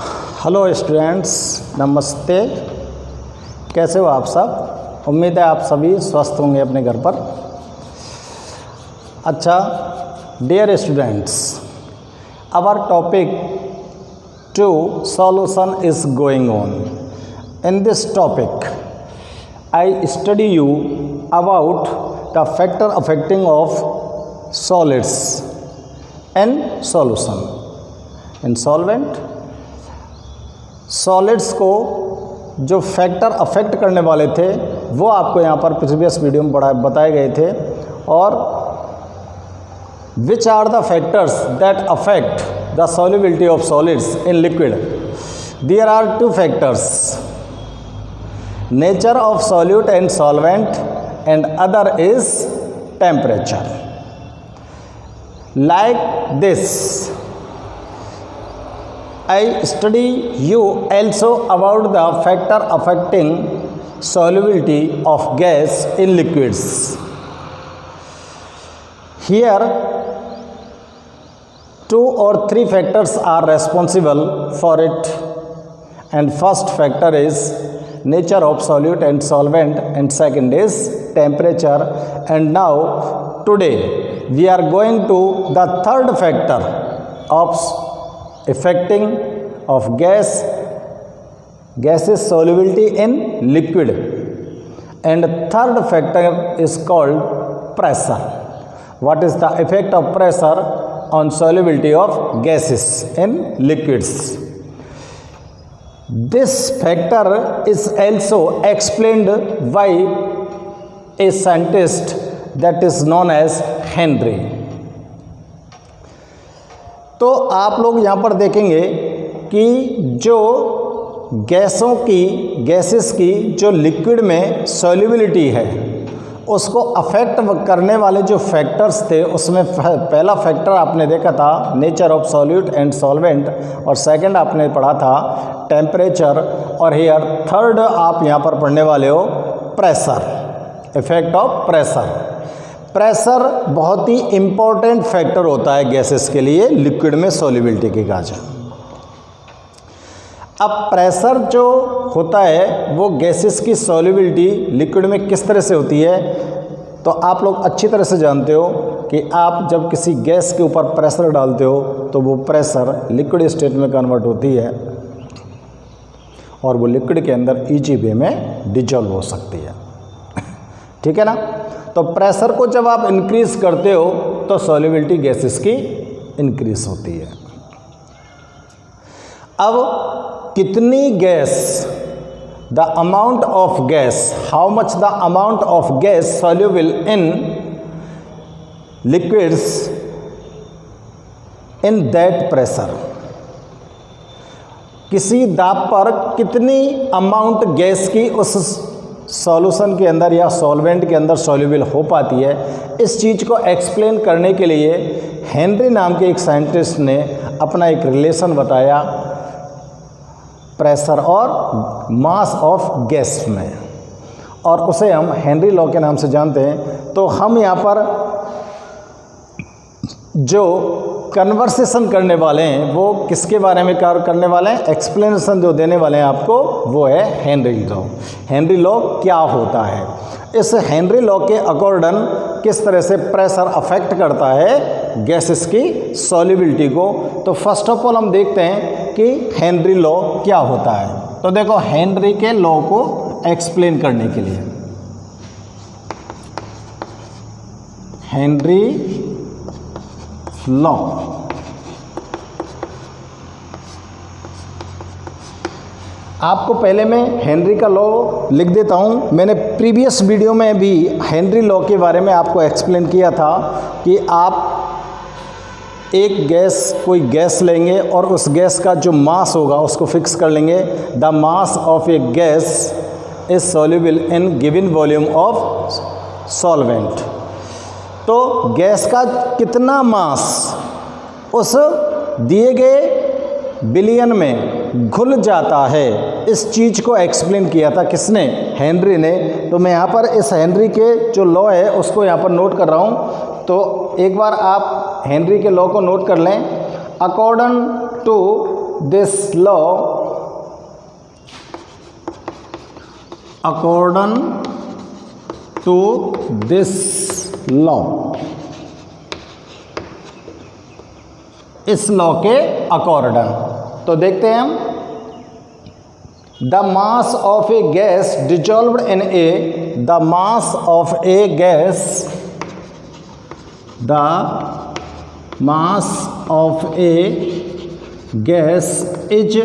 Hello students, नमस्ते। कैसे हो आप सब? उम्मीद है आप सभी स्वस्थ होंगे अपने घर पर। अच्छा dear students, our topic two solution is going on. In this topic I study you about the factor affecting of solids and solution in solvent. Solids को जो फैक्टर अफेक्ट करने वाले थे वो आपको यहाँ पर प्रीवियस वीडियो में बताए गए थे। और which are the factors that affect the solubility of solids in liquid? There are two factors, nature of solute and solvent and other is temperature. Like this I study you also about the factor affecting solubility of gas in liquids. Here, 2 or 3 factors are responsible for it, and first factor is nature of solute and solvent, and second is temperature. And now today we are going to the third factor of affecting of gases solubility in liquid, and third factor is called pressure. What is the effect of pressure on solubility of gases in liquids? This factor is also explained by a scientist that is known as Henry. तो आप लोग यहाँ पर देखेंगे कि जो gases की जो लिक्विड में सॉल्युबिलिटी है उसको अफेक्ट करने वाले जो फैक्टर्स थे उसमें पहला फैक्टर आपने देखा था nature of solute and solvent, और सेकंड आपने पढ़ा था टेम्परेचर, और हियर थर्ड आप यहाँ पर पढ़ने वाले हो pressure, effect of pressure. Pressure बहुत ही इम्पोर्टेंट फैक्टर होता है गैसेस के लिए लिक्विड में सॉल्युबिलिटी के काज। अब प्रेशर जो होता है वो गैसेस की सॉल्युबिलिटी लिक्विड में किस तरह से होती है, तो आप लोग अच्छी तरह से जानते हो कि आप जब किसी गैस के ऊपर प्रेशर डालते हो तो वो प्रेशर लिक्विड स्टेट में कन्वर्ट होती है और वो लिक्विड के अंदर ईजी वे में डिजॉल्व हो सकती है। ठीक है ना? तो प्रेशर को जब आप इंक्रीज करते हो तो सॉल्युबिलिटी गैसेस की इंक्रीज होती है। अब कितनी gas, the amount of gas, how much the amount of gas soluble in liquids in that pressure, किसी दाब पर कितनी अमाउंट गैस की उस सॉल्यूशन के अंदर या सॉल्वेंट के अंदर सॉल्युबल हो पाती है, इस चीज़ को एक्सप्लेन करने के लिए हेनरी नाम के एक साइंटिस्ट ने अपना एक रिलेशन बताया प्रेशर और मास ऑफ गैस में, और उसे हम हेनरी लॉ के नाम से जानते हैं। तो हम यहाँ पर जो कन्वर्सेशन करने वाले हैं वो किसके बारे में करने वाले हैं, एक्सप्लेनेशन जो देने वाले हैं आपको वो है हेनरी लॉ। हेनरी लॉ क्या होता है, इस हेनरी लॉ के अकॉर्डिंग किस तरह से प्रेशर अफेक्ट करता है गैसेस की सॉल्युबिलिटी को। तो फर्स्ट ऑफ ऑल हम देखते हैं कि हेनरी लॉ क्या होता है। तो देखो हेनरी के लॉ को एक्सप्लेन करने के लिए, हेनरी लॉ, आपको पहले मैं हेनरी का लॉ लिख देता हूँ। मैंने प्रीवियस वीडियो में भी हेनरी लॉ के बारे में आपको एक्सप्लेन किया था कि आप एक कोई गैस लेंगे और उस गैस का जो मास होगा उसको फिक्स कर लेंगे। The mass of a gas is soluble in given volume of solvent. तो गैस का कितना मास उस दिए गए बिलियन में घुल जाता है, इस चीज़ को एक्सप्लेन किया था किसने, हेनरी ने। तो मैं यहाँ पर इस हेनरी के जो लॉ है उसको यहाँ पर नोट कर रहा हूँ। तो एक बार आप हेनरी के लॉ को नोट कर लें। According to this law, according to this law, इस लॉ के अकॉर्डिंग। तो देखते हैं हम, the mass of a gas dissolved in a, the mass of a gas, the mass of a gas is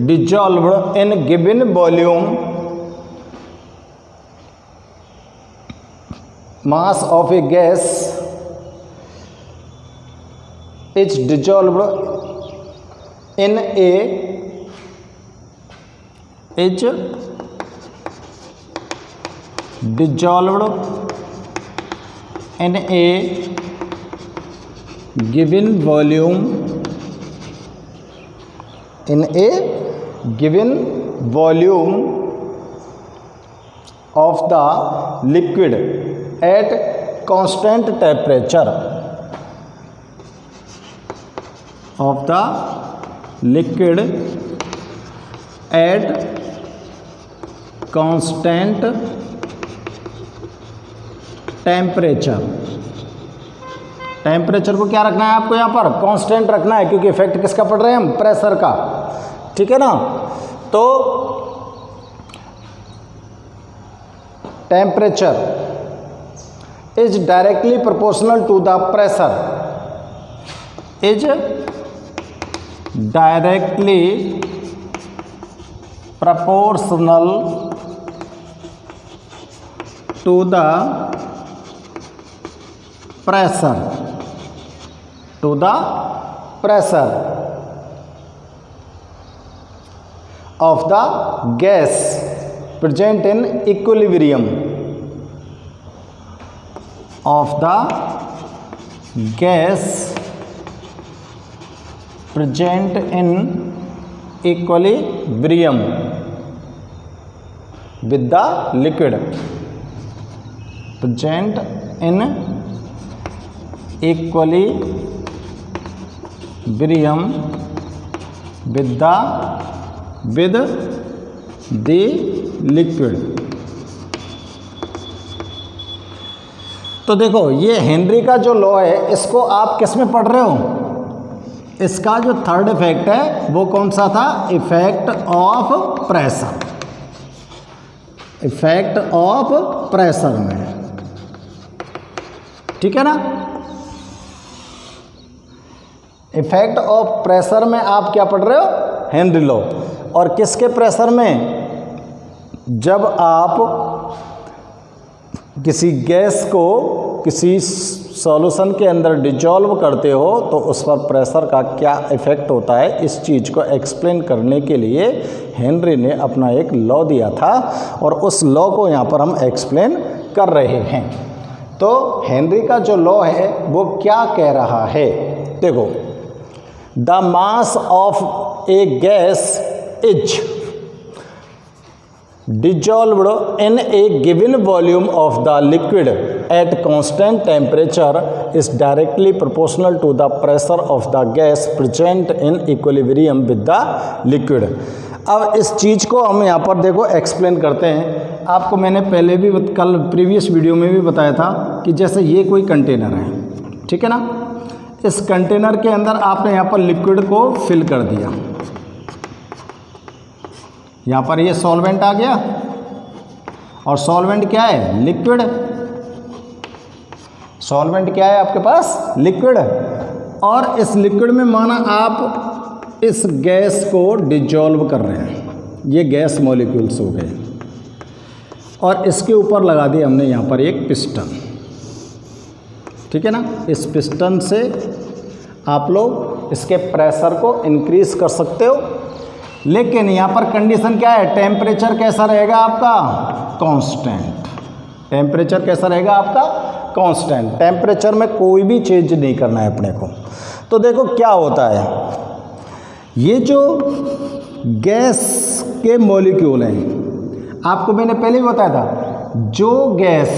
dissolved in given volume, mass of a gas is dissolved in a given volume, in a given volume of the liquid at constant temperature, of the liquid at constant temperature। Temperature को क्या रखना है आपको यहाँ पर? Constant रखना है, क्योंकि इफेक्ट किसका पड़ रहे हैं हम? प्रेशर का, ठीक है ना। तो temperature is directly proportional to the pressure, is directly proportional to the pressure, to the pressure of the gas present in equilibrium, of the gas present in equilibrium with the liquid, present in equilibrium with the liquid। तो देखो, ये Henry का जो law है, इसको आप किस में पढ़ रहे हो? इसका जो थर्ड इफेक्ट है वो कौन सा था? Effect of pressure, effect of pressure में, ठीक है ना। इफेक्ट ऑफ प्रेशर में आप क्या पढ़ रहे हो? Henry law. और किसके प्रेशर में? जब आप किसी गैस को किसी सॉल्यूशन के अंदर डिजॉल्व करते हो तो उस पर प्रेशर का क्या इफ़ेक्ट होता है, इस चीज़ को एक्सप्लेन करने के लिए हेनरी ने अपना एक लॉ दिया था, और उस लॉ को यहाँ पर हम एक्सप्लेन कर रहे हैं। तो हेनरी का जो लॉ है वो क्या कह रहा है? देखो, the mass of a gas is dissolved in a given volume of the liquid at constant temperature is directly proportional to the pressure of the gas present in equilibrium with the liquid। अब इस चीज़ को हम यहाँ पर देखो explain करते हैं। आपको मैंने पहले भी कल प्रीवियस वीडियो में भी बताया था कि जैसे ये कोई कंटेनर है, ठीक है ना। इस कंटेनर के अंदर आपने यहाँ पर लिक्विड को फिल कर दिया, यहाँ पर ये सॉल्वेंट आ गया, और सॉल्वेंट क्या है? लिक्विड। सॉल्वेंट क्या है आपके पास? लिक्विड। और इस लिक्विड में माना आप इस गैस को डिजॉल्व कर रहे हैं, ये गैस मॉलिक्यूल्स हो गए, और इसके ऊपर लगा दिया हमने यहाँ पर एक पिस्टन, ठीक है ना। इस पिस्टन से आप लोग इसके प्रेशर को इंक्रीज कर सकते हो, लेकिन यहाँ पर कंडीशन क्या है? टेम्परेचर कैसा रहेगा आपका? कांस्टेंट। टेम्परेचर कैसा रहेगा आपका? कांस्टेंट। टेम्परेचर में कोई भी चेंज नहीं करना है अपने को। तो देखो क्या होता है, ये जो गैस के मॉलिक्यूल हैं, आपको मैंने पहले ही बताया था, जो गैस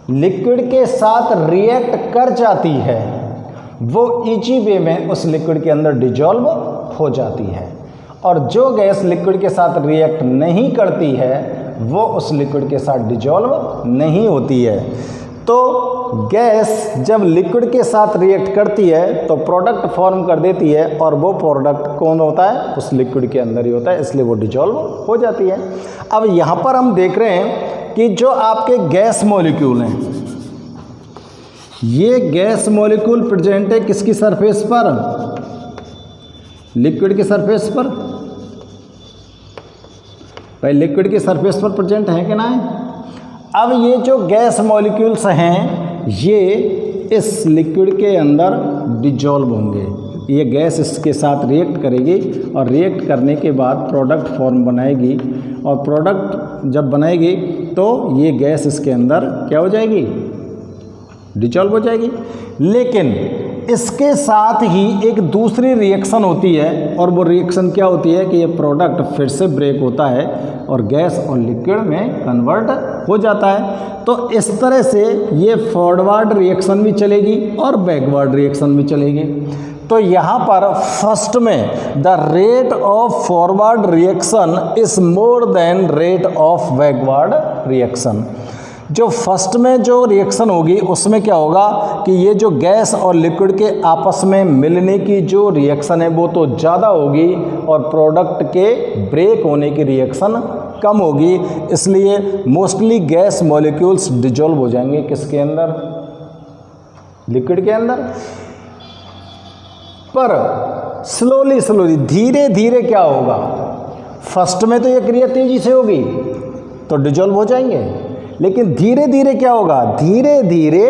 लिक्विड के साथ रिएक्ट कर जाती है वो इजी वे में उस लिक्विड के अंदर डिजॉल्व हो जाती है, और जो गैस लिक्विड के साथ रिएक्ट नहीं करती है वो उस लिक्विड के साथ डिजॉल्व नहीं होती है। तो गैस जब लिक्विड के साथ रिएक्ट करती है तो प्रोडक्ट फॉर्म कर देती है, और वो प्रोडक्ट कौन होता है, उस लिक्विड के अंदर ही होता है, इसलिए वो डिजॉल्व हो जाती है। अब यहाँ पर हम देख रहे हैं कि जो आपके गैस मॉलिक्यूल हैं, ये गैस मॉलिक्यूल प्रेजेंट है किसकी सरफेस पर, लिक्विड की सरफेस पर। भाई लिक्विड की सरफेस पर प्रेजेंट है कि ना है। अब ये जो गैस मॉलिक्यूल्स हैं ये इस लिक्विड के अंदर डिजॉल्व होंगे, ये गैस इसके साथ रिएक्ट करेगी और रिएक्ट करने के बाद प्रोडक्ट फॉर्म बनाएगी, और प्रोडक्ट जब बनाएगी तो ये गैस इसके अंदर क्या हो जाएगी, डिजॉल्व हो जाएगी। लेकिन इसके साथ ही एक दूसरी रिएक्शन होती है, और वो रिएक्शन क्या होती है कि ये प्रोडक्ट फिर से ब्रेक होता है और गैस और लिक्विड में कन्वर्ट हो जाता है। तो इस तरह से ये फॉरवर्ड रिएक्शन भी चलेगी और बैकवर्ड रिएक्शन भी चलेगी। तो यहाँ पर फर्स्ट में the rate of forward reaction is more than rate of backward reaction. जो फर्स्ट में जो रिएक्शन होगी उसमें क्या होगा कि ये जो गैस और लिक्विड के आपस में मिलने की जो रिएक्शन है वो तो ज़्यादा होगी, और प्रोडक्ट के ब्रेक होने की रिएक्शन कम होगी। इसलिए मोस्टली गैस मॉलिक्यूल्स डिजॉल्व हो जाएंगे किसके अंदर, लिक्विड के अंदर। पर स्लोली धीरे धीरे क्या होगा, फर्स्ट में तो ये क्रिया तेजी से होगी तो डिजॉल्व हो जाएंगे, लेकिन धीरे धीरे क्या होगा, धीरे धीरे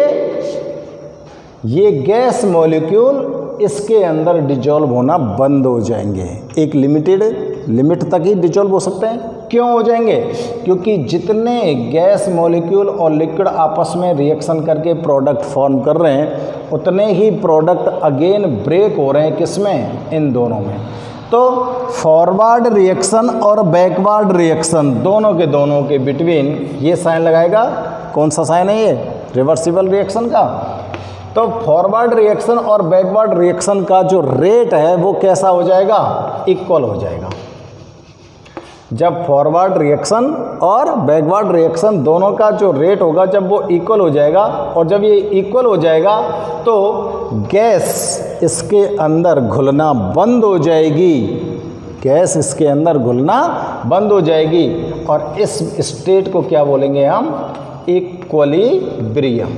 ये गैस मॉलिक्यूल इसके अंदर डिजॉल्व होना बंद हो जाएंगे। एक लिमिट तक ही डिजॉल्व हो सकते हैं। क्यों हो जाएंगे, क्योंकि जितने गैस मॉलिक्यूल और लिक्विड आपस में रिएक्शन करके प्रोडक्ट फॉर्म कर रहे हैं उतने ही प्रोडक्ट अगेन ब्रेक हो रहे हैं किसमें, इन दोनों में। तो फॉरवर्ड रिएक्शन और बैकवर्ड रिएक्शन दोनों के बिटवीन ये साइन लगाएगा, कौन सा साइन है ये, रिवर्सिबल रिएक्शन का। तो फॉरवर्ड रिएक्शन और बैकवर्ड रिएक्शन का जो रेट है वो कैसा हो जाएगा, इक्वल हो जाएगा। जब फॉरवर्ड रिएक्शन और बैकवर्ड रिएक्शन दोनों का जो रेट होगा जब वो इक्वल हो जाएगा, और जब ये इक्वल हो जाएगा तो गैस इसके अंदर घुलना बंद हो जाएगी, गैस इसके अंदर घुलना बंद हो जाएगी, और इस स्टेट को क्या बोलेंगे हम, इक्विलिब्रियम।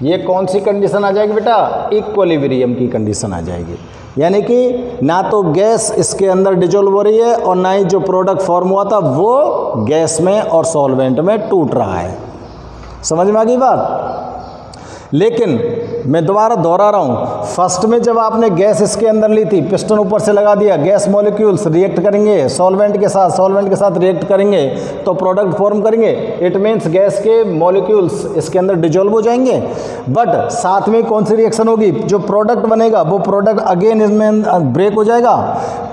ये कौन सी कंडीशन आ जाएगी बेटा, इक्विलिब्रियम की कंडीशन आ जाएगी। यानी कि ना तो गैस इसके अंदर डिजॉल्व हो रही है और ना ही जो प्रोडक्ट फॉर्म हुआ था वो गैस में और सॉल्वेंट में टूट रहा है। समझ में आ गई बात। लेकिन मैं दोबारा दोहरा रहा हूँ, फर्स्ट में जब आपने गैस इसके अंदर ली थी, पिस्टन ऊपर से लगा दिया, गैस मॉलिक्यूल्स रिएक्ट करेंगे सॉल्वेंट के साथ रिएक्ट करेंगे तो प्रोडक्ट फॉर्म करेंगे। इट मीन्स गैस के मॉलिक्यूल्स इसके अंदर डिजॉल्व हो जाएंगे, बट साथ में कौन सी रिएक्शन होगी, जो प्रोडक्ट बनेगा वो प्रोडक्ट अगेन इसमें ब्रेक हो जाएगा।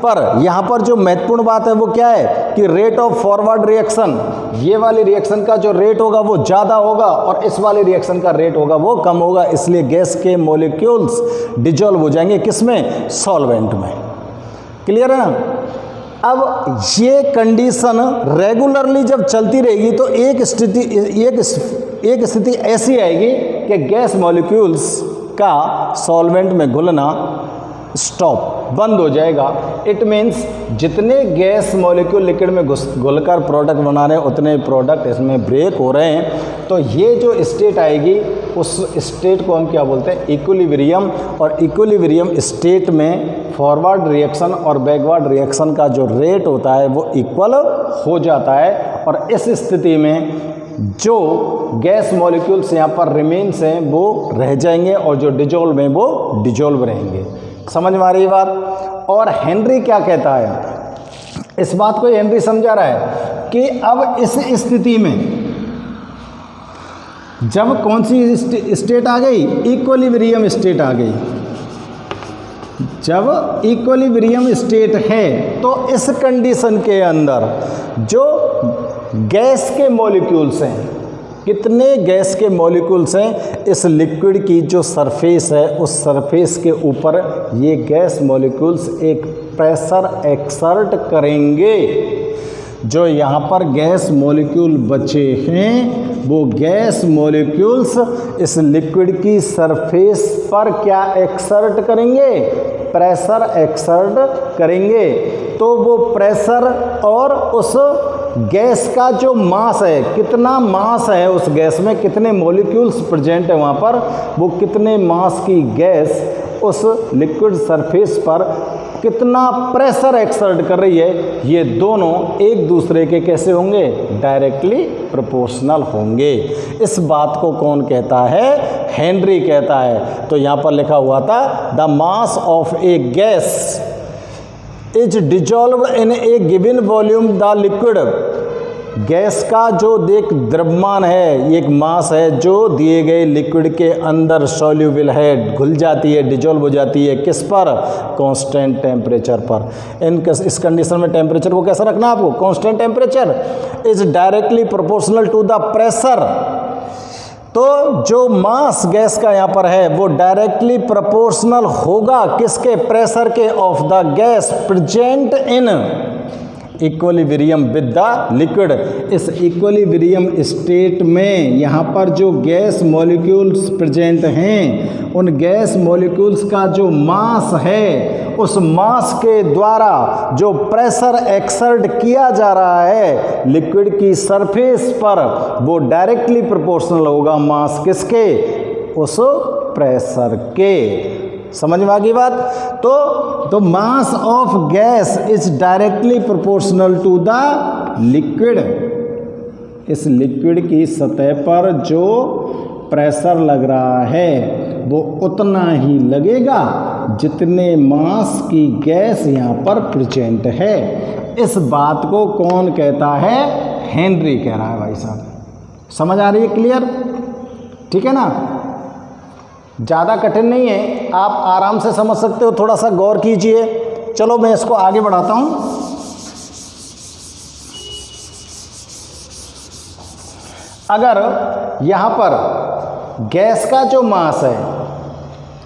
पर यहाँ पर जो महत्वपूर्ण बात है वो क्या है कि रेट ऑफ फॉरवर्ड रिएक्शन, ये वाली रिएक्शन का जो रेट होगा वो ज़्यादा होगा और इस वाली रिएक्शन का रेट होगा वो कम होगा, इसलिए गैस के मॉलिक्यूल्स डिजॉल्व हो जाएंगे किसमें, सॉल्वेंट में। क्लियर है ना। अब ये कंडीशन रेगुलरली जब चलती रहेगी तो एक स्थिति ऐसी आएगी कि गैस मॉलिक्यूल्स का सॉल्वेंट में घुलना स्टॉप, बंद हो जाएगा। इट मीन्स जितने गैस मॉलिक्यूल लिक्विड में घुलकर प्रोडक्ट बना रहे हैं उतने प्रोडक्ट इसमें ब्रेक हो रहे हैं। तो ये जो स्टेट आएगी उस स्टेट को हम क्या बोलते हैं, इक्विलिब्रियम। और इक्विलिब्रियम स्टेट में फॉरवर्ड रिएक्शन और बैकवर्ड रिएक्शन का जो रेट होता है वो इक्वल हो जाता है, और इस स्थिति में जो गैस मॉलिक्यूल्स यहाँ पर रिमेन्स हैं वो रह जाएंगे और जो डिजॉल्व हैं वो डिजॉल्व रहेंगे। समझ में आ रही बात। और हेनरी क्या कहता है, इस बात को हेनरी समझा रहा है कि अब इस स्थिति में जब कौन सी स्टेट आ गई, इक्विलिब्रियम स्टेट आ गई। जब इक्विलिब्रियम स्टेट है तो इस कंडीशन के अंदर जो गैस के मॉलिक्यूल्स हैं, कितने गैस के मॉलिक्यूल्स हैं इस लिक्विड की जो सरफेस है, उस सरफेस के ऊपर ये गैस मॉलिक्यूल्स एक प्रेशर एक्सर्ट करेंगे। जो यहाँ पर गैस मॉलिक्यूल बचे हैं वो गैस मॉलिक्यूल्स इस लिक्विड की सरफेस पर क्या एक्सर्ट करेंगे? प्रेशर एक्सर्ट करेंगे। तो वो प्रेशर और उस गैस का जो मास है, कितना मास है उस गैस में, कितने मॉलिक्यूल्स प्रेजेंट है वहाँ पर, वो कितने मास की गैस उस लिक्विड सरफेस पर कितना प्रेशर एक्सर्ट कर रही है, ये दोनों एक दूसरे के कैसे होंगे? डायरेक्टली प्रोपोर्शनल होंगे। इस बात को कौन कहता है? हेनरी कहता है। तो यहाँ पर लिखा हुआ था the mass of a gas is dissolved in a given volume the liquid. Gas का जो देख द्रव्यमान है, ये एक मास है जो दिए गए लिक्विड के अंदर सॉल्यूबल है, घुल जाती है, डिजॉल्व हो जाती है। किस पर? कांस्टेंट टेम्परेचर पर। इस कंडीशन में टेम्परेचर को कैसा रखना है आपको? Constant temperature is directly proportional to the pressure. तो जो मास गैस का यहाँ पर है वो डायरेक्टली प्रोपोर्शनल होगा किसके? प्रेशर के of the gas present in equilibrium with the liquid. इस इक्विलिब्रियम स्टेट में यहाँ पर जो गैस मॉलिक्यूल्स प्रेजेंट हैं, उन गैस मॉलिक्यूल्स का जो मास है, उस मास के द्वारा जो प्रेशर एक्सर्ट किया जा रहा है लिक्विड की सरफेस पर, वो डायरेक्टली प्रोपोर्शनल होगा मास किसके? उस प्रेशर के। समझ में आ गई बात? तो mass of gas is directly proportional to the liquid. इस लिक्विड की सतह पर जो प्रेशर लग रहा है वो उतना ही लगेगा जितने मास की गैस यहाँ पर प्रेजेंट है। इस बात को कौन कहता है? हेनरी कह रहा है भाई साहब। समझ आ रही है? क्लियर? ठीक है ना? ज़्यादा कठिन नहीं है, आप आराम से समझ सकते हो, थोड़ा सा गौर कीजिए। चलो मैं इसको आगे बढ़ाता हूँ। अगर यहाँ पर गैस का जो मास है,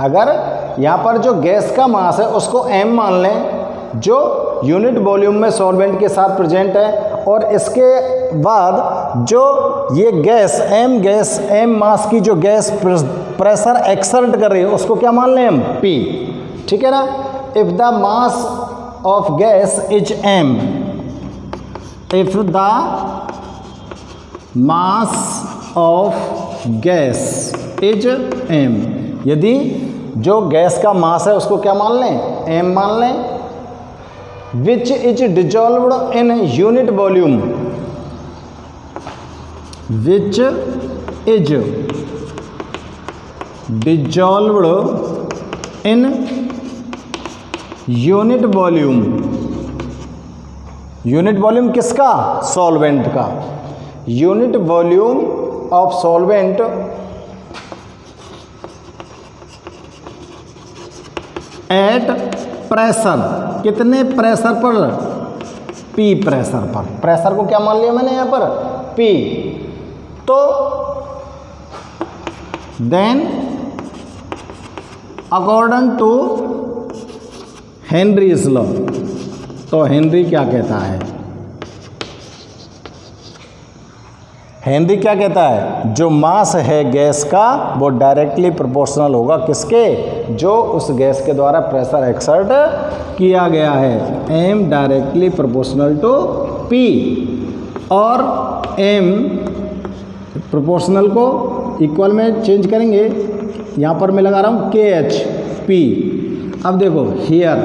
अगर यहाँ पर जो गैस का मास है उसको m मान लें, जो यूनिट वॉल्यूम में सॉल्वेंट के साथ प्रेजेंट है, और इसके बाद जो ये गैस m मास की जो गैस प्रेशर एक्सर्ट कर रही है उसको क्या मान लें? हम P। ठीक है ना? If the mass of gas is m, if the mass of gas is m, यदि जो गैस का मास है उसको क्या मान लें? m मान लें। Which is dissolved in unit volume, which is dissolved in unit volume. Unit volume किसका? सॉल्वेंट का। Unit volume of solvent at pressure, कितने प्रेशर पर? P प्रेशर पर। प्रेशर को क्या मान लिया मैंने यहाँ पर? P। तो then according to Henry's law, तो हेनरी क्या कहता है? हेनरी क्या कहता है? जो मास है गैस का वो डायरेक्टली प्रोपोर्शनल होगा किसके? जो उस गैस के द्वारा प्रेशर एक्सर्ट किया गया है। m directly proportional to P, और m प्रोपोर्शनल को इक्वल में चेंज करेंगे। यहाँ पर मैं लगा रहा हूँ KH P। अब देखो here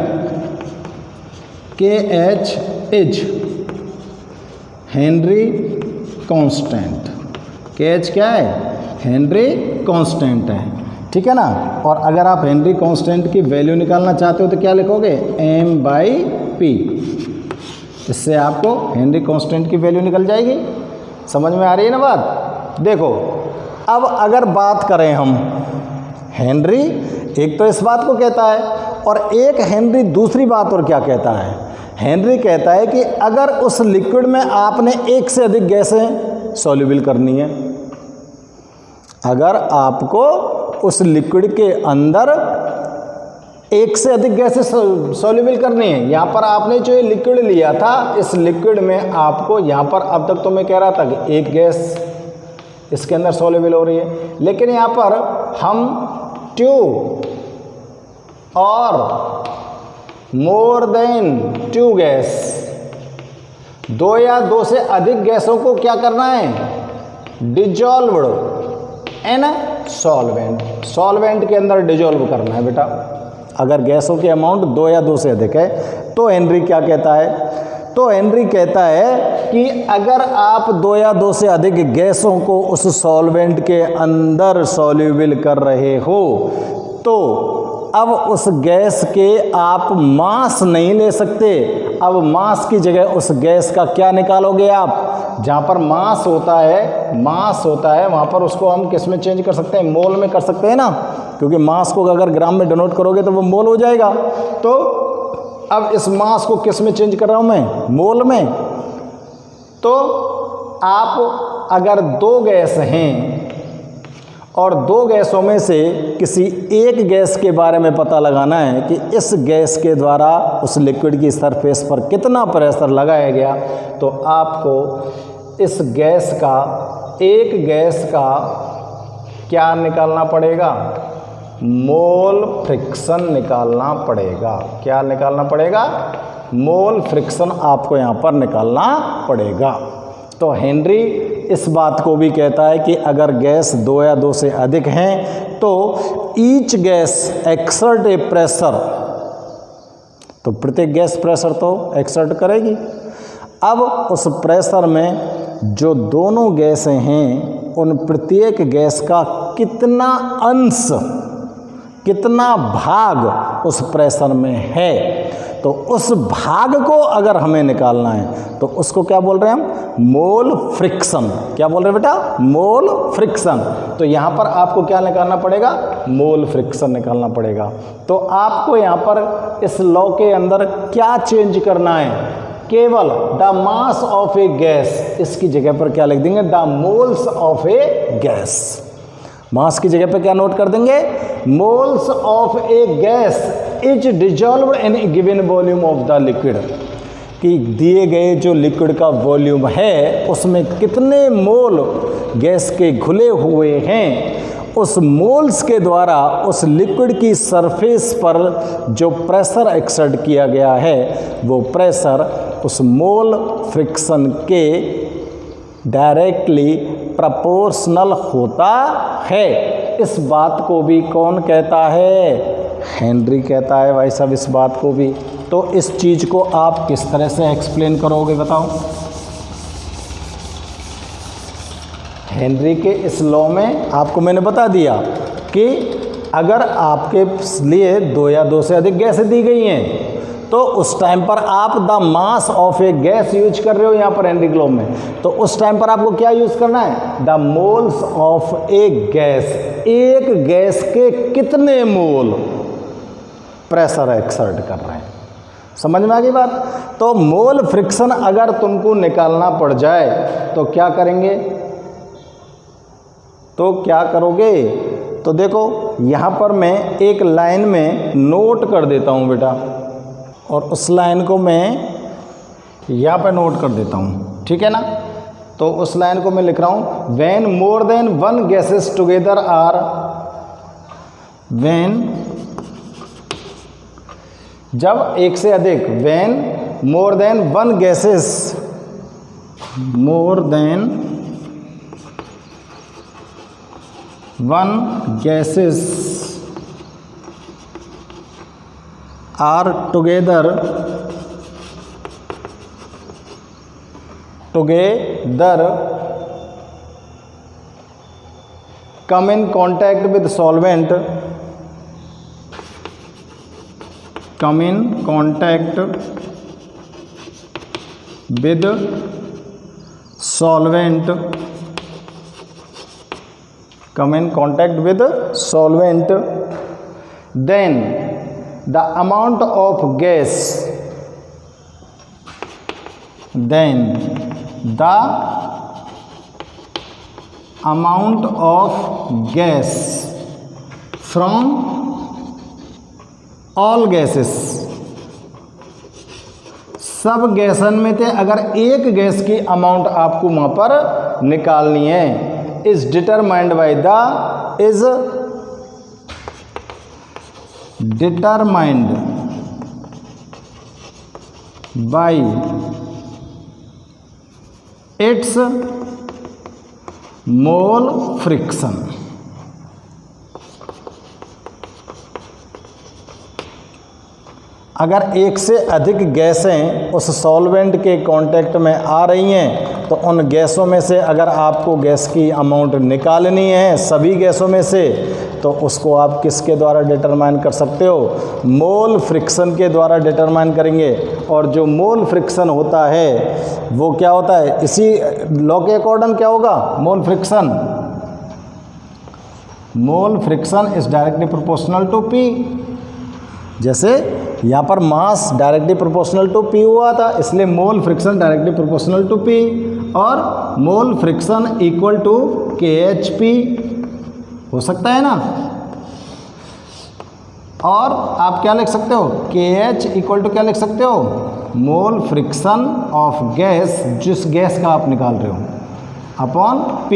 KH is Henry constant. KH क्या है? हेनरी कांस्टेंट है। ठीक है ना? और अगर आप हेनरी कांस्टेंट की वैल्यू निकालना चाहते हो तो क्या लिखोगे? m/P। इससे आपको हेनरी कांस्टेंट की वैल्यू निकल जाएगी। समझ में आ रही है ना बात? देखो अब अगर बात करें हम, हेनरी एक तो इस बात को कहता है, और एक हेनरी दूसरी बात और क्या कहता है? हेनरी कहता है कि अगर उस लिक्विड में आपने एक से अधिक गैसें सॉल्यूबल करनी है, अगर आपको उस लिक्विड के अंदर एक से अधिक गैसेस सॉल्युबल करनी है। यहाँ पर आपने जो ये लिक्विड लिया था, इस लिक्विड में आपको यहाँ पर, अब तक तो मैं कह रहा था कि एक गैस इसके अंदर सॉल्युबल हो रही है, लेकिन यहाँ पर हम 2 और मोर देन 2 गैस, 2 या 2 से अधिक गैसों को क्या करना है, डिजॉल्व्ड इन सॉल्वेंट, सॉल्वेंट के अंदर डिजॉल्व करना है बेटा। अगर गैसों की अमाउंट 2 या 2 से अधिक है तो हेनरी क्या कहता है, तो हेनरी कहता है कि अगर आप 2 या 2 से अधिक गैसों को उस सॉल्वेंट के अंदर सॉल्युबल कर रहे हो तो अब उस गैस के आप मास नहीं ले सकते। अब मास की जगह उस गैस का क्या निकालोगे आप, जहाँ पर मास होता है वहाँ पर उसको हम किस में चेंज कर सकते हैं, मोल में कर सकते हैं ना, क्योंकि मास को अगर ग्राम में डिनोट करोगे तो वो मोल हो जाएगा। तो अब इस मास को किस में चेंज कर रहा हूँ मैं, मोल में। तो आप अगर 2 गैस हैं और 2 गैसों में से किसी एक गैस के बारे में पता लगाना है कि इस गैस के द्वारा उस लिक्विड की सरफेस पर कितना प्रेशर लगाया गया, तो आपको इस गैस का, एक गैस का क्या निकालना पड़ेगा, मोल फ्रिक्शन निकालना पड़ेगा। क्या निकालना पड़ेगा, मोल फ्रिक्शन आपको यहाँ पर निकालना पड़ेगा। तो हेनरी इस बात को भी कहता है कि अगर गैस 2 या 2 से अधिक हैं तो ईच गैस एक्सर्ट ए प्रेशर, तो प्रत्येक गैस प्रेशर तो एक्सर्ट करेगी। अब उस प्रेशर में जो दोनों गैसें हैं उन प्रत्येक गैस का कितना अंश, कितना भाग उस प्रेशर में है, तो उस भाग को अगर हमें निकालना है तो उसको क्या बोल रहे हैं हम, मोल फ्रिक्शन। क्या बोल रहे हैं बेटा, मोल फ्रिक्शन। तो यहाँ पर आपको क्या निकालना पड़ेगा, मोल फ्रिक्शन निकालना पड़ेगा। तो आपको यहाँ पर इस लॉ के अंदर क्या चेंज करना है, केवल the mass of a gas, इसकी जगह पर क्या लिख देंगे, the moles of a gas. Mass की जगह पर क्या नोट कर देंगे, moles of a gas is dissolved in a given volume of the liquid, कि दिए गए जो लिक्विड का वॉल्यूम है उसमें कितने मोल गैस के घुले हुए हैं, उस मोल्स के द्वारा उस लिक्विड की सरफेस पर जो प्रेशर एक्सर्ट किया गया है वो प्रेशर उस मोल फ्रिक्शन के डायरेक्टली प्रोपोर्शनल होता है। इस बात को भी कौन कहता है, हेनरी कहता है भाई साहब इस बात को भी। तो इस चीज़ को आप किस तरह से एक्सप्लेन करोगे बताओ। हेनरी के इस लॉ में आपको मैंने बता दिया कि अगर आपके लिए 2 या 2 से अधिक गैसें दी गई हैं तो उस टाइम पर आप the mass of a gas use कर रहे हो यहाँ पर हेनरी लॉ में, तो उस टाइम पर आपको क्या यूज करना है, the moles of a gas, एक गैस के कितने मोल प्रेशर एक्सर्ट कर रहे हैं। समझ में आ गई बात। तो मोल फ्रिक्शन अगर तुमको निकालना पड़ जाए तो क्या करेंगे, तो क्या करोगे, तो देखो यहाँ पर मैं एक लाइन में नोट कर देता हूँ बेटा, और उस लाइन को मैं यहाँ पे नोट कर देता हूँ, ठीक है ना। तो उस लाइन को मैं लिख रहा हूँ, when more than 1 gases together are, when, जब एक से अधिक, when more than 1 gases, more than 1 gases are together come in contact with solvent, come in contact with solvent, come in contact with solvent, then the amount of gas, then the amount of gas from all gases, सब गैसन में से अगर एक gas की amount आपको वहां पर निकालनी है, is determined by the is determined by it's mole fraction. अगर एक से अधिक गैसें उस सॉल्वेंट के कांटेक्ट में आ रही हैं तो उन गैसों में से अगर आपको गैस की अमाउंट निकालनी है सभी गैसों में से, तो उसको आप किसके द्वारा डिटरमाइन कर सकते हो? मोल फ्रिक्शन के द्वारा डिटरमाइन करेंगे। और जो मोल फ्रिक्शन होता है वो क्या होता है? इसी लॉ के अकॉर्डिंग क्या होगा? Mole fraction is directly proportional to P. जैसे यहाँ पर mass directly proportional to P हुआ था, इसलिए mole fraction directly proportional to P, और mole fraction equal to KHP हो सकता है ना। और आप क्या लिख सकते हो? KH इक्वल टू क्या लिख सकते हो? मोल फ्रिक्शन ऑफ गैस, जिस गैस का आप निकाल रहे हो, अपॉन P।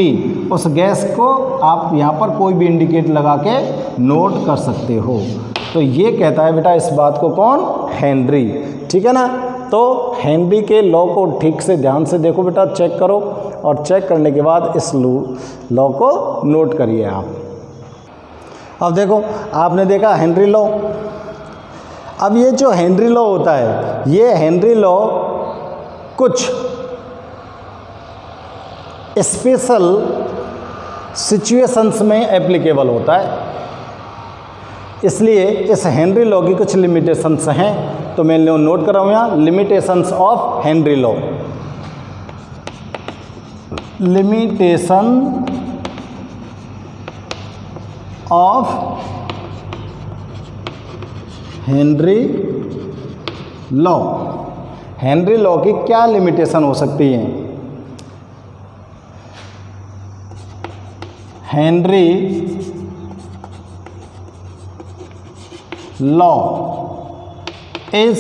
उस गैस को आप यहाँ पर कोई भी इंडिकेट लगा के नोट कर सकते हो। तो ये कहता है बेटा इस बात को कौन? हेनरी। ठीक है ना। तो हेनरी के लॉ को ठीक से ध्यान से देखो बेटा, चेक करो, और चेक करने के बाद इस लॉ को नोट करिए आप। अब देखो, आपने देखा हेनरी लॉ। अब ये जो हेनरी लॉ होता है, ये हेनरी लॉ कुछ स्पेशल सिचुएशंस में एप्लीकेबल होता है, इसलिए इस हेनरी लॉ की कुछ लिमिटेशंस हैं, तो मैं नोट कर रहा हूँ यहाँ, limitations of Henry law. Limitation of Henry law. Henry law की क्या लिमिटेशन हो सकती है? Henry law is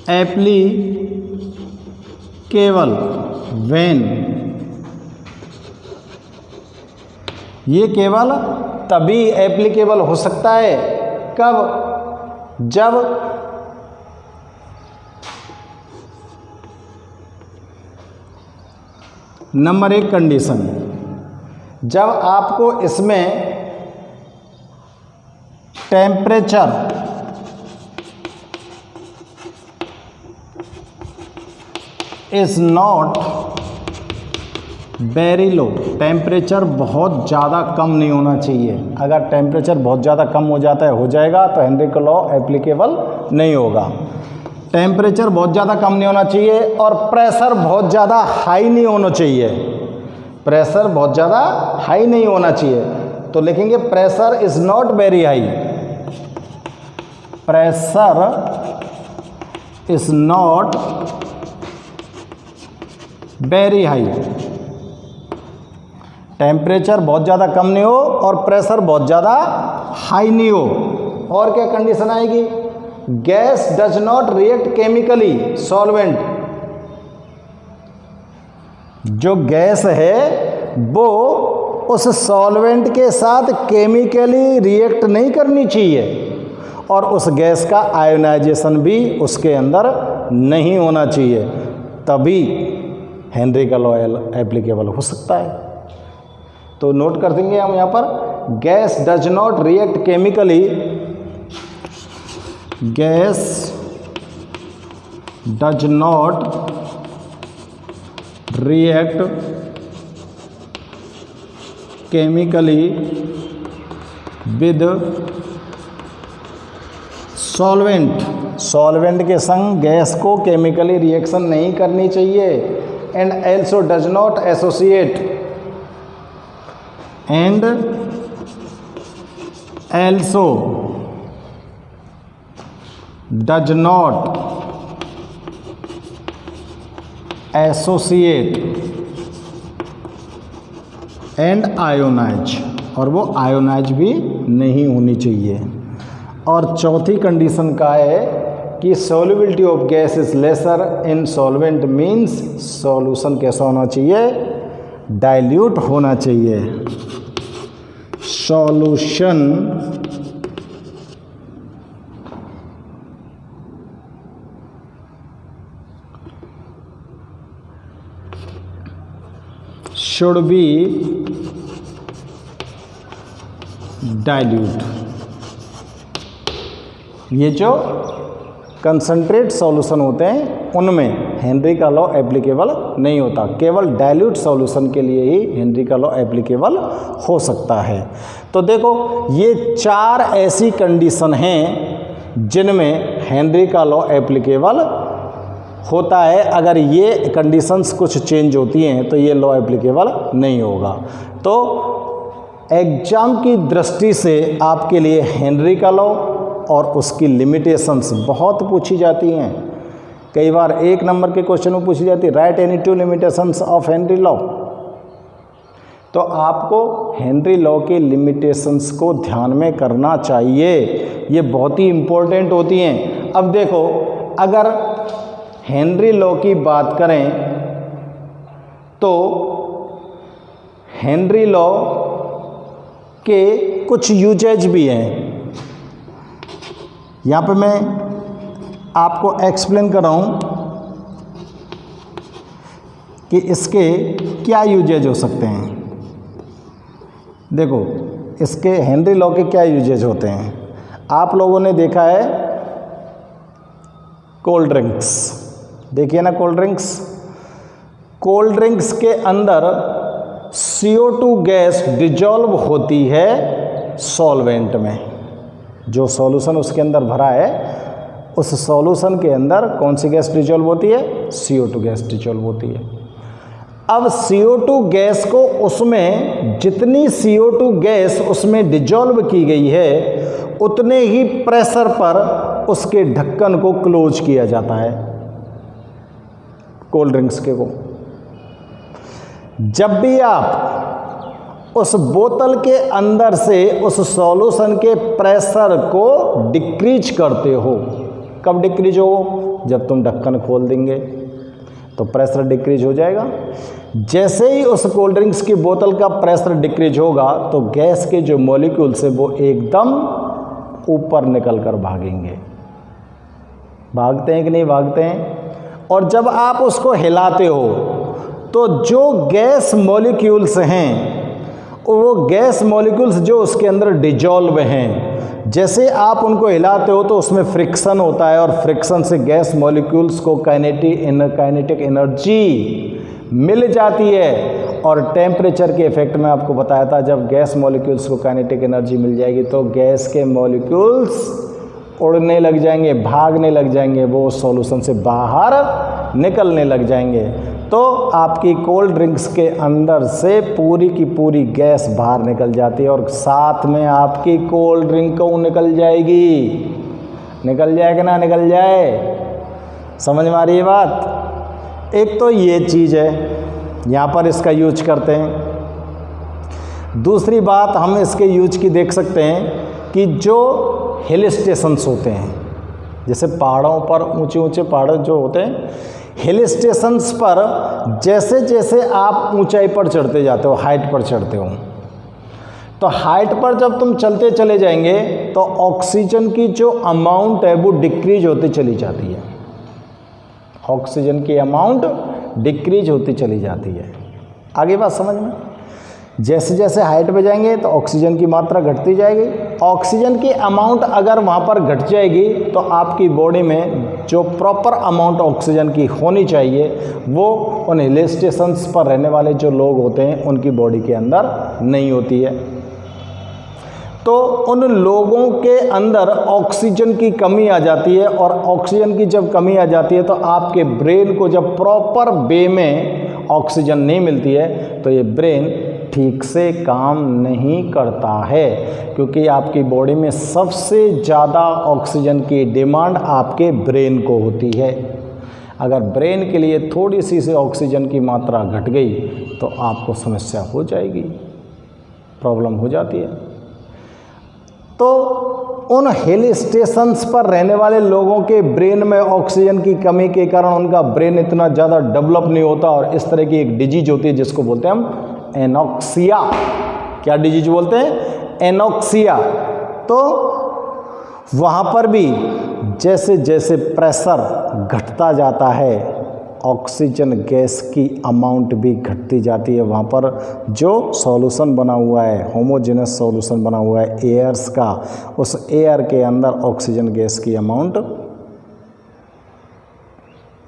applicable when, ये केवल तभी एप्लीकेबल हो सकता है, कब? जब नंबर 1 कंडीशन, जब आपको इसमें temperature is not very low. Temperature बहुत ज़्यादा कम नहीं होना चाहिए। अगर टेम्परेचर बहुत ज़्यादा कम हो जाता है, हो जाएगा, तो हेनरी का लॉ एप्लीकेबल नहीं होगा। टेम्परेचर बहुत ज़्यादा कम नहीं होना चाहिए, और प्रेशर बहुत ज़्यादा हाई नहीं होना चाहिए। प्रेशर बहुत ज़्यादा हाई नहीं होना चाहिए, तो लिखेंगे pressure is not very high. Pressure is not very high. Temperature बहुत ज़्यादा कम नहीं हो और प्रेशर बहुत ज़्यादा हाई नहीं हो। और क्या कंडीशन आएगी? Gas does not react chemically solvent. जो गैस है वो उस सॉल्वेंट के साथ केमिकली रिएक्ट नहीं करनी चाहिए, और उस गैस का आयोनाइजेशन भी उसके अंदर नहीं होना चाहिए, तभी हेनरी का लॉ एप्लीकेबल हो सकता है। तो नोट कर देंगे हम यहाँ पर, gas does not react chemically, gas does not react chemically with solvent. Solvent के संग गैस को केमिकली रिएक्शन नहीं करनी चाहिए। And also does not associate, and also does not associate and ionise, और वो आयोनाइज भी नहीं होनी चाहिए। और चौथी कंडीशन का है कि solubility of gas is lesser in solvent, means solution कैसा होना चाहिए, डाइल्यूट होना चाहिए। Solution should be dilute। ये जो कंसंट्रेट सॉल्यूशन होते हैं उनमें हेनरी का लॉ एप्लीकेबल नहीं होता, केवल डाइल्यूट सॉल्यूशन के लिए ही हेनरी का लॉ एप्लीकेबल हो सकता है। तो देखो ये 4 ऐसी कंडीशन हैं जिनमें हेनरी का लॉ एप्लीकेबल होता है। अगर ये कंडीशंस कुछ चेंज होती हैं तो ये लॉ एप्लीकेबल नहीं होगा। तो एग्जाम की दृष्टि से आपके लिए हेनरी का लॉ और उसकी लिमिटेशंस बहुत पूछी जाती हैं। कई बार 1 नंबर के क्वेश्चन में पूछी जाती है, right any 2 limitations of Henry law. तो आपको हेनरी लॉ के लिमिटेशंस को ध्यान में करना चाहिए, ये बहुत ही इम्पोर्टेंट होती हैं। अब देखो अगर हेनरी लॉ की बात करें तो हेनरी लॉ के कुछ यूजेज भी हैं। यहाँ पे मैं आपको एक्सप्लेन कर रहा हूँ कि इसके क्या यूजेज हो सकते हैं। देखो इसके हेनरी लॉ के क्या यूजेज होते हैं। आप लोगों ने देखा है कोल्ड ड्रिंक्स, देखिए ना कोल्ड ड्रिंक्स। कोल्ड ड्रिंक्स के अंदर CO2 गैस डिजॉल्व होती है सॉल्वेंट में। जो सॉल्यूशन उसके अंदर भरा है उस सॉल्यूशन के अंदर कौन सी गैस डिजॉल्व होती है, CO2 गैस डिजॉल्व होती है। अब CO2 गैस को उसमें जितनी CO2 गैस उसमें डिजॉल्व की गई है उतने ही प्रेशर पर उसके ढक्कन को क्लोज किया जाता है कोल्ड ड्रिंक्स के को। जब भी आप उस बोतल के अंदर से उस सॉल्यूशन के प्रेशर को डिक्रीज करते हो, कब डिक्रीज हो, जब तुम ढक्कन खोल देंगे तो प्रेशर डिक्रीज हो जाएगा। जैसे ही उस कोल्ड ड्रिंक्स की बोतल का प्रेशर डिक्रीज होगा तो गैस के जो मॉलिक्यूल्स है वो एकदम ऊपर निकल कर भागेंगे। भागते हैं कि नहीं भागते हैं। और जब आप उसको हिलाते हो तो जो गैस मॉलिक्यूल्स हैं वो गैस मॉलिक्यूल्स जो उसके अंदर डिजॉल्व हैं, जैसे आप उनको हिलाते हो तो उसमें फ्रिक्शन होता है और फ्रिक्शन से गैस मॉलिक्यूल्स को काइनेटिक एनर्जी मिल जाती है। और टेम्परेचर के इफेक्ट में आपको बताया था, जब गैस मॉलिक्यूल्स को काइनेटिक एनर्जी मिल जाएगी तो गैस के मॉलिक्यूल्स उड़ने लग जाएंगे, भागने लग जाएंगे, वो सॉल्यूशन से बाहर निकलने लग जाएंगे। तो आपकी कोल्ड ड्रिंक्स के अंदर से पूरी की पूरी गैस बाहर निकल जाती है और साथ में आपकी कोल्ड ड्रिंक को निकल जाएगी। निकल जाए कि ना निकल जाए, समझ में आ रही है बात। एक तो ये चीज़ है, यहाँ पर इसका यूज करते हैं। दूसरी बात हम इसके यूज की देख सकते हैं कि जो हिल स्टेशंस होते हैं, जैसे पहाड़ों पर ऊंचे ऊंचे पहाड़ जो होते हैं, हिल स्टेशंस पर जैसे जैसे आप ऊंचाई पर चढ़ते जाते हो, हाइट पर चढ़ते हो, तो हाइट पर जब तुम चलते चले जाएंगे तो ऑक्सीजन की जो अमाउंट है वो डिक्रीज होती चली जाती है। ऑक्सीजन की अमाउंट डिक्रीज होती चली जाती है। आगे बात समझ में। जैसे जैसे हाइट पे जाएंगे तो ऑक्सीजन की मात्रा घटती जाएगी। ऑक्सीजन की अमाउंट अगर वहाँ पर घट जाएगी तो आपकी बॉडी में जो प्रॉपर अमाउंट ऑक्सीजन की होनी चाहिए वो उन हिल स्टेशंस पर रहने वाले जो लोग होते हैं उनकी बॉडी के अंदर नहीं होती है। तो उन लोगों के अंदर ऑक्सीजन की कमी आ जाती है और ऑक्सीजन की जब कमी आ जाती है तो आपके ब्रेन को जब प्रॉपर वे में ऑक्सीजन नहीं मिलती है तो ये ब्रेन ठीक से काम नहीं करता है, क्योंकि आपकी बॉडी में सबसे ज़्यादा ऑक्सीजन की डिमांड आपके ब्रेन को होती है। अगर ब्रेन के लिए थोड़ी सी से ऑक्सीजन की मात्रा घट गई तो आपको समस्या हो जाएगी। प्रॉब्लम हो जाती है। तो उन हिल स्टेशंस पर रहने वाले लोगों के ब्रेन में ऑक्सीजन की कमी के कारण उनका ब्रेन इतना ज़्यादा डेवलप नहीं होता और इस तरह की एक डिजीज होती है जिसको बोलते हैं हम एनॉक्सिया। क्या डिजीज बोलते हैं? एनॉक्सिया। तो वहाँ पर भी जैसे जैसे प्रेशर घटता जाता है ऑक्सीजन गैस की अमाउंट भी घटती जाती है। वहाँ पर जो सॉल्यूशन बना हुआ है, होमोजेनस सॉल्यूशन बना हुआ है एयर्स का, उस एयर के अंदर ऑक्सीजन गैस की अमाउंट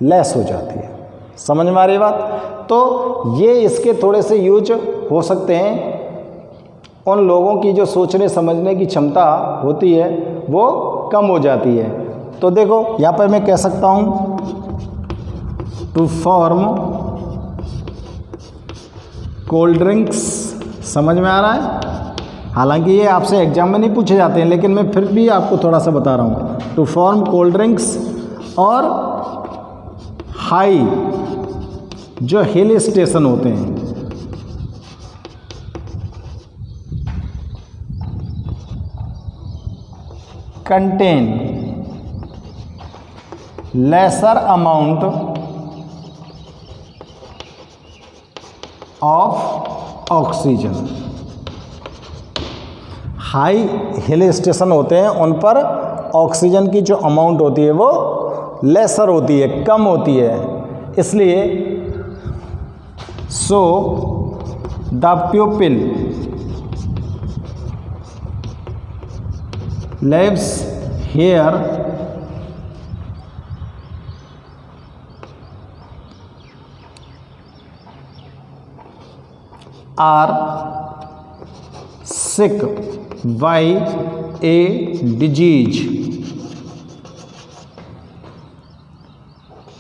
लेस हो जाती है। समझ में आ रही बात? तो ये इसके थोड़े से यूज हो सकते हैं। उन लोगों की जो सोचने समझने की क्षमता होती है वो कम हो जाती है। तो देखो यहाँ पर मैं कह सकता हूँ टू फॉर्म कोल्ड ड्रिंक्स। समझ में आ रहा है? हालांकि ये आपसे एग्जाम में नहीं पूछे जाते हैं, लेकिन मैं फिर भी आपको थोड़ा सा बता रहा हूँ। टू फॉर्म कोल्ड ड्रिंक्स और हाई जो हिल स्टेशन होते हैं, contain lesser amount of oxygen. High hill station होते हैं उन पर ऑक्सीजन की जो अमाउंट होती है वो लेसर होती है, कम होती है। इसलिए so the प्यूपिल lives here are sick by a disease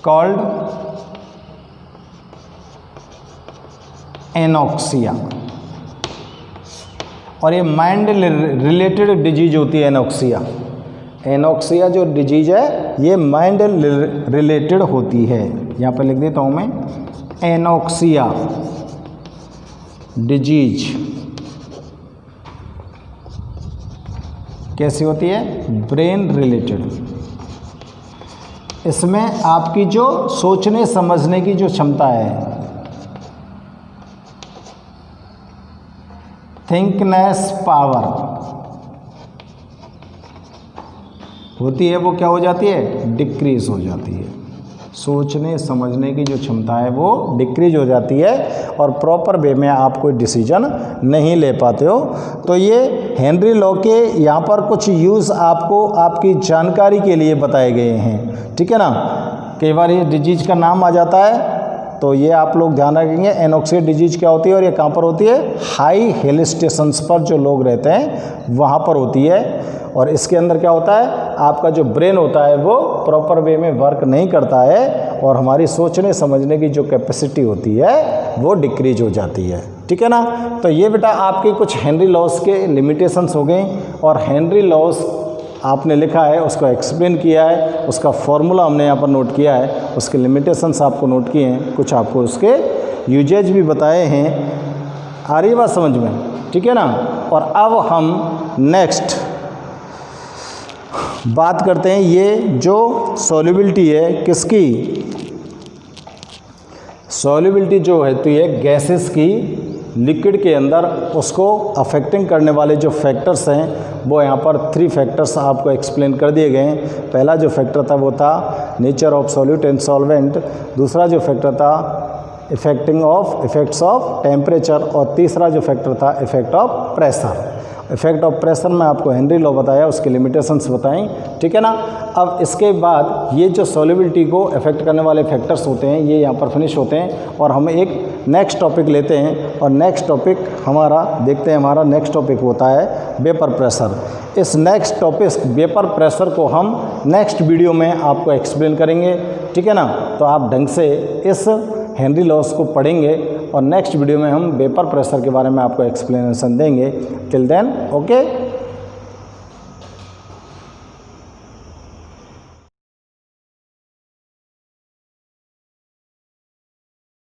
called anoxia. और ये माइंड रिलेटेड डिजीज होती है एनॉक्सिया। एनॉक्सिया जो डिजीज है ये माइंड रिलेटेड होती है। यहाँ पर लिख देता हूँ मैं, एनॉक्सिया डिजीज कैसी होती है? Brain related. इसमें आपकी जो सोचने समझने की जो क्षमता है, थिंकनेस पावर होती है, वो क्या हो जाती है? डिक्रीज हो जाती है। सोचने समझने की जो क्षमता है वो डिक्रीज हो जाती है और प्रॉपर वे में आप कोई डिसीजन नहीं ले पाते हो। तो ये हेनरी लॉ के यहाँ पर कुछ यूज़ आपको आपकी जानकारी के लिए बताए गए हैं, ठीक है ना। कई बार ये डिजीज का नाम आ जाता है तो ये आप लोग ध्यान रखेंगे। एनॉक्सिया डिजीज क्या होती है और ये कहाँ पर होती है? हाई हिल स्टेशंस पर जो लोग रहते हैं वहाँ पर होती है। और इसके अंदर क्या होता है? आपका जो ब्रेन होता है वो प्रॉपर वे में वर्क नहीं करता है और हमारी सोचने समझने की जो कैपेसिटी होती है वो डिक्रीज हो जाती है, ठीक है ना। तो ये बेटा आपके कुछ हेनरी लॉस के लिमिटेशंस हो गए और हेनरी लॉस आपने लिखा है, उसको एक्सप्लेन किया है, उसका फॉर्मूला हमने यहाँ पर नोट किया है, उसके लिमिटेशंस आपको नोट किए हैं, कुछ आपको उसके यूजेज भी बताए हैं। आ रही बात समझ में? ठीक है ना। और अब हम नेक्स्ट बात करते हैं, ये जो सॉल्युबिलिटी है किसकी? सॉल्युबिलिटी जो होती है गैसेस की लिक्विड के अंदर, उसको अफेक्टिंग करने वाले जो फैक्टर्स हैं वो यहाँ पर 3 फैक्टर्स आपको एक्सप्लेन कर दिए गए हैं। पहला जो फैक्टर था वो था nature of solute and solvent, दूसरा जो फैक्टर था इफेक्ट्स ऑफ टेम्परेचर और तीसरा जो फैक्टर था effect of pressure. Effect of pressure में आपको हेनरी लॉ बताया, उसके लिमिटेशंस बताएं, ठीक है ना। अब इसके बाद ये जो सॉल्युबिलिटी को अफेक्ट करने वाले फैक्टर्स होते हैं ये यहाँ पर फिनिश होते हैं और हम एक नेक्स्ट टॉपिक लेते हैं और नेक्स्ट टॉपिक हमारा देखते हैं, हमारा नेक्स्ट टॉपिक होता है वेपर प्रेशर। इस नेक्स्ट टॉपिक वेपर प्रेशर को हम नेक्स्ट वीडियो में आपको एक्सप्लेन करेंगे, ठीक है ना। तो आप ढंग से इस हेनरी लॉस को पढ़ेंगे और नेक्स्ट वीडियो में हम वेपर प्रेशर के बारे में आपको एक्सप्लेनेशन देंगे। Till then okay.